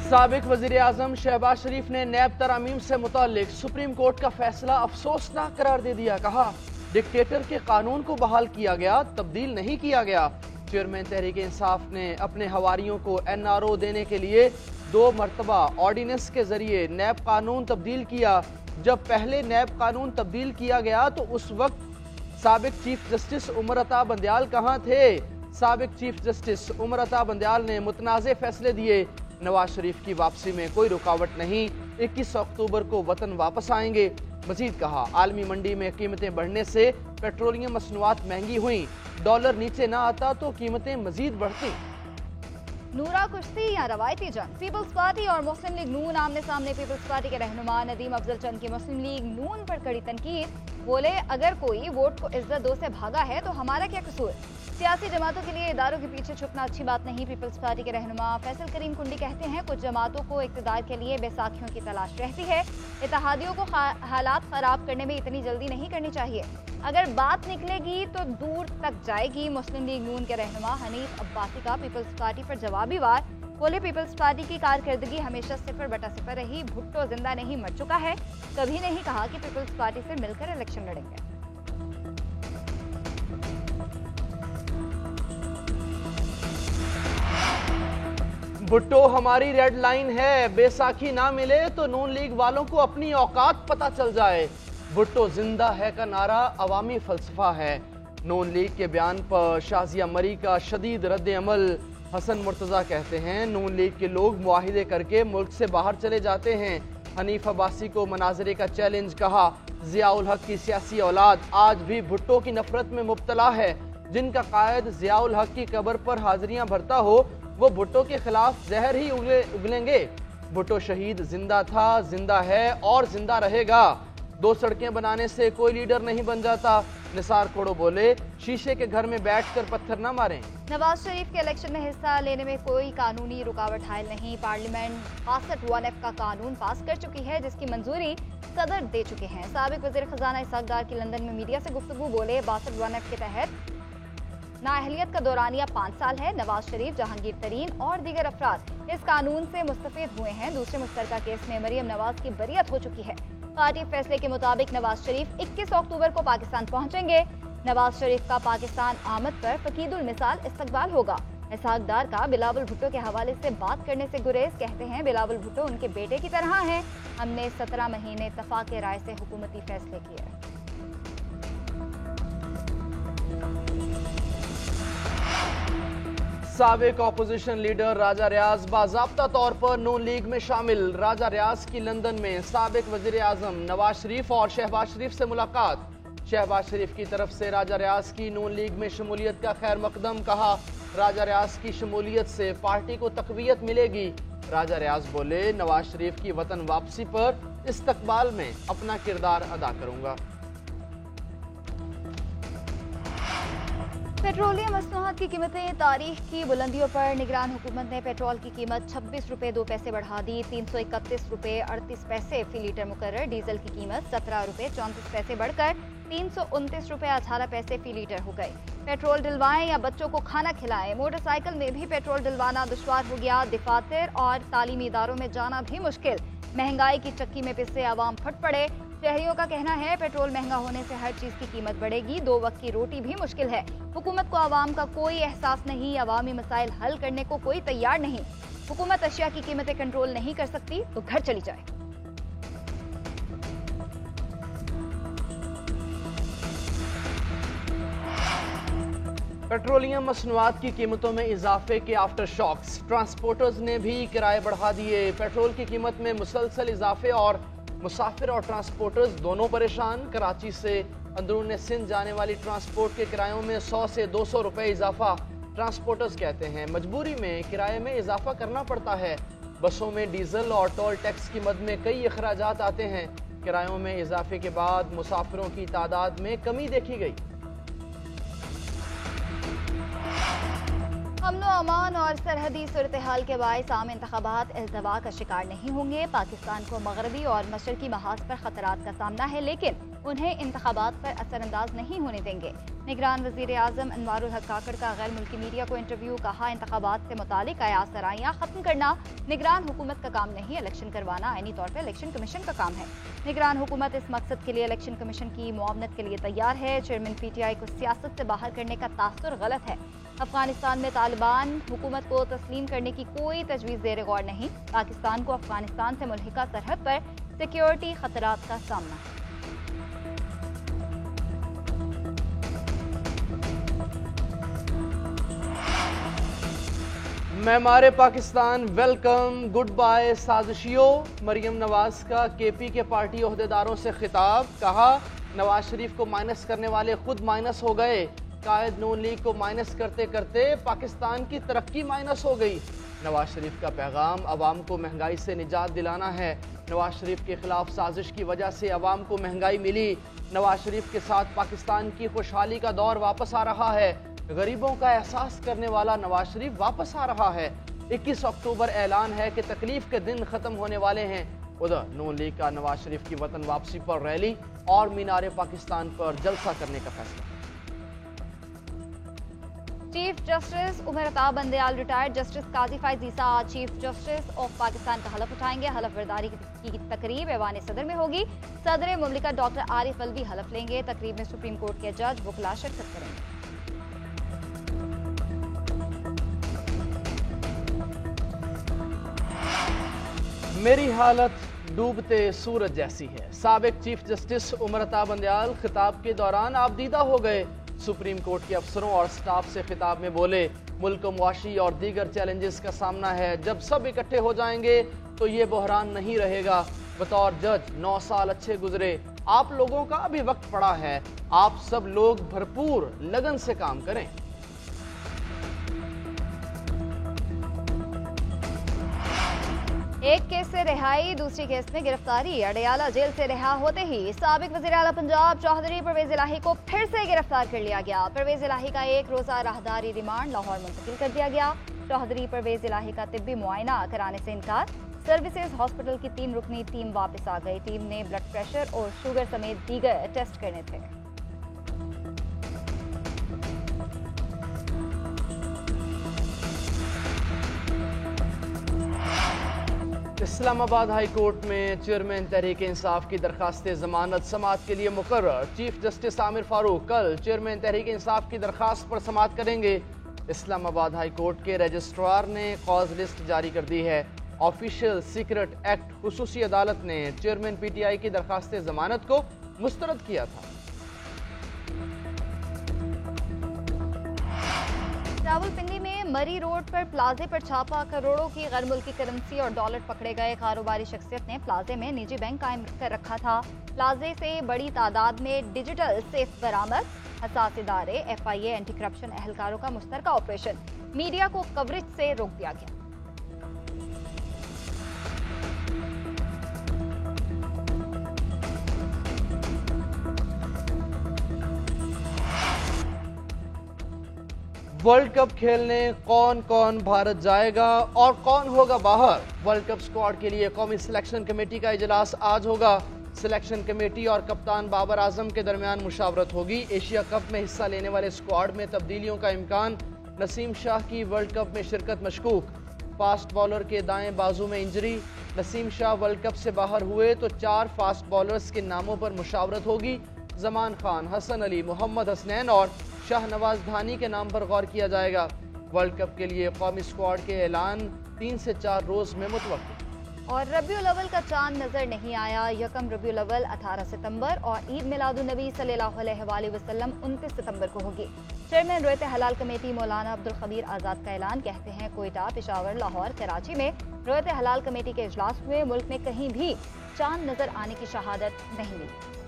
साबिक वजीर आजम शहबाज शरीफ ने नैब तरामीम से मुतालिक सुप्रीम कोर्ट का फैसला अफसोसनाक करार दे दिया। कहा, डिक्टेटर के कानून को बहाल किया गया, तब्दील नहीं किया गया। चेयरमैन तहरीक इंसाफ ने अपने हवारियों को NRO देने के लिए 2 मरतबा ऑर्डिनेंस के जरिए नैब कानून तब्दील किया। जब पहले नैब कानून तब्दील किया गया तो उस वक्त साबिक चीफ जस्टिस उमर अता बंदयाल कहाँ थे? साबिक चीफ जस्टिस उमर अता बंदयाल ने मुतनाज़े फैसले दिए। नवाज शरीफ की वापसी में कोई रुकावट नहीं, 21 अक्टूबर को वतन वापस आएंगे। मजीद कहा, आलमी मंडी में कीमतें बढ़ने से पेट्रोलियम मसनूआत महंगी हुई, डॉलर नीचे ना आता तो कीमतें मजीद बढ़ती। नूरा कुश्ती या रवायती जंग, पीपल्स पार्टी और मुस्लिम लीग नून आमने सामने। पीपल्स पार्टी के रहनुमा नदीम अफजल चंद की मुस्लिम लीग नून पर कड़ी तनकीद। बोले, अगर कोई वोट को इज्जत दो से भागा है तो हमारा क्या कसूर? सियासी जमातों के लिए इदारों के पीछे छुपना अच्छी बात नहीं। पीपल्स पार्टी के रहनुमा फैसल करीम कुंडी कहते हैं, कुछ जमातों को इक़्तिदार के लिए बैसाखियों की तलाश रहती है। इत्तेहादियों को हालात खराब करने में इतनी जल्दी नहीं करनी चाहिए। अगर बात निकलेगी तो दूर तक जाएगी। मुस्लिम लीग नून के रहनुमा हनीफ अब्बासी का पीपल्स पार्टी पर जवाबी वार। बोले, पीपल्स पार्टी की कारकर्दगी हमेशा 0/0 रही। भुट्टो जिंदा नहीं, मर चुका है। कभी नहीं कहा कि पीपल्स पार्टी से मिलकर इलेक्शन लड़ेंगे। भुट्टो हमारी रेड लाइन है, बैसाखी ना मिले तो नून लीग वालों को अपनी औकात पता चल जाए। भुट्टो जिंदा है का नारा अवामी फलसफा है। नून लीग के बयान पर शाजिया मरी का शदीद रद्द अमल। हसन मुर्तजा कहते हैं, नून लीग के लोग मुआहिदे करके मुल्क से बाहर चले जाते हैं। हनीफ अब्बासी को मनाजरे का चैलेंज। कहा, जियाउल हक की सियासी औलाद आज भी भुट्टो की नफरत में मुब्तला है। जिनका कायद जियाउल हक की कब्र पर हाजिरियां भरता हो वो भुट्टो के खिलाफ जहर ही उगलेंगे। भुट्टो शहीद जिंदा था, जिंदा है और जिंदा रहेगा। 2 सड़कें बनाने से कोई लीडर नहीं बन जाता। निसार कोड़ो बोले, शीशे के घर में बैठकर पत्थर न मारें। नवाज शरीफ के इलेक्शन में हिस्सा लेने में कोई कानूनी रुकावट हायल नहीं। पार्लियामेंट 62(1)(f) का कानून पास कर चुकी है, जिसकी मंजूरी सदर दे चुके हैं। साबिक वजीर खजाना इसहाक डार की लंदन में मीडिया से गुफ्तगू। बोले, 62(1)(f) के तहत नाअहलियत का दौरानिया 5 साल है। नवाज शरीफ, जहांगीर तरीन और दीगर अफराद इस कानून से मुस्तफीद हुए हैं। दूसरे मुश्तरका केस में मरियम नवाज की बरियत हो चुकी है। पार्टी फैसले के मुताबिक नवाज शरीफ 21 अक्टूबर को पाकिस्तान पहुंचेंगे। नवाज शरीफ का पाकिस्तान आमद पर फकीदुल मिसाल इस्तकबाल होगा। इसहाक डार का बिलावल भुट्टो के हवाले से बात करने से गुरेज। कहते हैं, बिलावल भुट्टो उनके बेटे की तरह हैं। हमने 17 महीने इत्तफाक राय से हुकूमती फैसले किए। साबिक अपोजिशन लीडर राजा रियाज बाज़ाब्ता तौर पर नून लीग में शामिल। राजा रियाज की लंदन में साबिक वजीर आजम नवाज शरीफ और शहबाज शरीफ से मुलाकात। शहबाज शरीफ की तरफ से राजा रियाज की नून लीग में शमूलियत का खैर मकदम। कहा, राजा रियाज की शमूलियत से पार्टी को तकवीयत मिलेगी। राजा रियाज बोले, नवाज शरीफ की वतन वापसी पर इस्तकबाल में अपना किरदार अदा करूंगा। पेट्रोलियम मसनूआत की कीमतें तारीख की बुलंदियों पर। निगरान हुकूमत ने पेट्रोल की कीमत 26 रुपये 2 पैसे बढ़ा दी। 331 रुपये 38 पैसे फी लीटर मुकर्रर। डीजल की कीमत 17 रुपये 34 पैसे बढ़कर 329 रुपये 18 पैसे फी लीटर हो गई। पेट्रोल डलवाएं या बच्चों को खाना खिलाएं, मोटरसाइकिल में भी पेट्रोल डलवाना दुश्वार हो गया। दफातर और तालीमी इदारों में जाना भी मुश्किल। महंगाई की चक्की में पिसे आवाम फट पड़े। शहरियों का कहना है, पेट्रोल महंगा होने से हर चीज की कीमत बढ़ेगी। 2 वक्त की रोटी भी मुश्किल है। हुकूमत को आवाम का कोई एहसास नहीं। अवामी मसाइल हल करने को कोई तैयार नहीं। हुकूमत अशिया की कीमतें कंट्रोल नहीं कर सकती तो घर चली जाए। पेट्रोलियम मसनूआत की कीमतों में इजाफे के आफ्टर शॉक्स। ट्रांसपोर्टर्स ने भी किराए बढ़ा दिए। पेट्रोल की कीमत में मुसलसल इजाफे और मुसाफिर और ट्रांसपोर्टर्स दोनों परेशान। कराची से अंदरून सिंध जाने वाली ट्रांसपोर्ट के किरायों में 100 से 200 रुपए इजाफा। ट्रांसपोर्टर्स कहते हैं, मजबूरी में किराए में इजाफा करना पड़ता है। बसों में डीजल और टोल टैक्स की मद में कई अखराजात आते हैं। किरायों में इजाफे के बाद मुसाफिरों की तादाद में कमी देखी गई। अमनो अमान और सरहदी सूरत हाल के बायस आम इंतखाबात इल्तवा का शिकार नहीं होंगे। पाकिस्तान को मगरबी और मशरकी महाज पर खतरात का सामना है, लेकिन उन्हें इंतखाबात पर असरअंदाज नहीं होने देंगे। निगरान वज़ीर आज़म अनवारुल हक काकड़ का गैर मुल्की मीडिया को इंटरव्यू। कहा, इंतखाबात से मुतालिक आयासराइयाँ खत्म करना निगरान हुकूमत का काम नहीं, इलेक्शन करवाना आईनी तौर पर इलेक्शन कमीशन का काम है। निगरान हुकूमत इस मकसद के लिए इलेक्शन कमीशन की मुआवनत के लिए तैयार है। चेयरमैन PTI को सियासत से बाहर करने का तासुर गलत है। अफगानिस्तान में तालिबान हुकूमत को तस्लीम करने की कोई तजवीज़ ज़ेर गौर नहीं। पाकिस्तान को अफगानिस्तान से मुल्हिका सरहद पर सिक्योरिटी खतरात का सामना है। मेमारे पाकिस्तान वेलकम गुड बाय साजिशियों। मरियम नवाज का KP के पार्टी ओहदेदारों से खिताब। कहा, नवाज शरीफ को माइनस करने वाले खुद माइनस हो गए। कायद नून लीग को माइनस करते करते पाकिस्तान की तरक्की माइनस हो गई। नवाज शरीफ का पैगाम, अवाम को महंगाई से निजात दिलाना है। नवाज शरीफ के खिलाफ साजिश की वजह से अवाम को महंगाई मिली। नवाज शरीफ के साथ पाकिस्तान की खुशहाली का दौर वापस आ रहा है। गरीबों का एहसास करने वाला नवाज शरीफ वापस आ रहा है। 21 अक्टूबर ऐलान है कि तकलीफ के दिन खत्म होने वाले हैं। उधर नून लीग का नवाज शरीफ की वतन वापसी पर रैली और मीनारे पाकिस्तान पर जलसा करने का फैसला। Chief justice Umar Ata Bandial retired justice काजी फाइज ईसा आज चीफ जस्टिस ऑफ पाकिस्तान का हलफ उठाएंगे। हलफ बर्दारी की तकरीब ऐवान सदर में होगी। सदर मुमलिकत डॉक्टर आरिफ अलवी हलफ लेंगे। तकरीब में सुप्रीम कोर्ट के जज वकला शिरकत करेंगे। मेरी हालत डूबते सूरज जैसी है। साबिक चीफ जस्टिस उमर अता बंदयाल खिताब के दौरान आबदीदा हो गए। सुप्रीम कोर्ट के अफसरों और स्टाफ से खिताब में बोले, मुल्क को मुआशी और दीगर चैलेंजेस का सामना है। जब सब इकट्ठे हो जाएंगे तो ये बहरान नहीं रहेगा। बतौर जज 9 साल अच्छे गुजरे। आप लोगों का अभी वक्त पड़ा है। आप सब लोग भरपूर लगन से काम करें। एक केस से रिहाई, दूसरी केस में गिरफ्तारी। अडयाला जेल से रिहा होते ही साबिक वज़ीर आला पंजाब चौधरी परवेज इलाही को फिर से गिरफ्तार कर लिया गया। परवेज इलाही का 1 रोजा राहदारी रिमांड लाहौर मुंतकिल कर दिया गया। चौधरी परवेज इलाही का तिब्बी मुआयना कराने से इनकार। सर्विसेज हॉस्पिटल की 3 रुकनी टीम वापस आ गई। टीम ने ब्लड प्रेशर और शुगर समेत दीगर टेस्ट करने थे। इस्लामाबाद हाई कोर्ट में चेयरमैन तहरीक इंसाफ की दरखास्त जमानत समाअत के लिए मुकर्रर। चीफ जस्टिस आमिर फारूक कल चेयरमैन तहरीक इंसाफ की दरखास्त पर समाअत करेंगे। इस्लामाबाद हाई कोर्ट के रजिस्ट्रार ने कॉज लिस्ट जारी कर दी है। ऑफिशियल सीक्रेट एक्ट खुसूसी अदालत ने चेयरमैन PTI की दरखास्त जमानत को मुस्तरद किया था। रावलपिंडी में मरी रोड पर प्लाजे पर छापा। करोड़ों की गैर मुल्की करेंसी और डॉलर पकड़े गए। कारोबारी शख्सियत ने प्लाजे में निजी बैंक कायम कर रखा था। प्लाजे से बड़ी तादाद में डिजिटल सेफ बरामद। हसास इदारे FIA एंटी करप्शन एहलकारों का मुश्तरका ऑपरेशन। मीडिया को कवरेज से रोक दिया गया। वर्ल्ड कप खेलने कौन कौन भारत जाएगा और कौन होगा बाहर? वर्ल्ड कप स्क्वाड के लिए कौमी सिलेक्शन कमेटी का इजलास आज होगा। सिलेक्शन कमेटी और कप्तान बाबर आजम के दरमियान मुशावरत होगी। एशिया कप में हिस्सा लेने वाले स्क्वाड में तब्दीलियों का इम्कान। नसीम शाह की वर्ल्ड कप में शिरकत मशकूक। फास्ट बॉलर के दाएं बाजू में injury. Naseem Shah world cup से बाहर हुए तो 4 फास्ट बॉलर्स के नामों पर मुशावरत होगी। जमान खान, हसन अली, मोहम्मद हसनैन और शाहनवाज धानी के नाम पर गौर किया जाएगा। वर्ल्ड कप के लिए कौमी स्क्वाड के ऐलान 3 से 4 रोज में मुतवक्किल। और रबीउल अव्वल का चांद नजर नहीं आया। यकम रबीउल अव्वल 18 सितंबर और ईद मिलादुन नबी सल्लल्लाहु अलैहि वसल्लम 29 सितंबर को होगी। चेयरमैन रोयत हलाल कमेटी मौलाना अब्दुल खबीर आज़ाद का ऐलान। कहते हैं कोयटा, पेशावर, लाहौर, कराची में रोयत हलाल कमेटी के इजलास हुए। मुल्क में कहीं भी चांद नजर आने की शहादत नहीं मिली।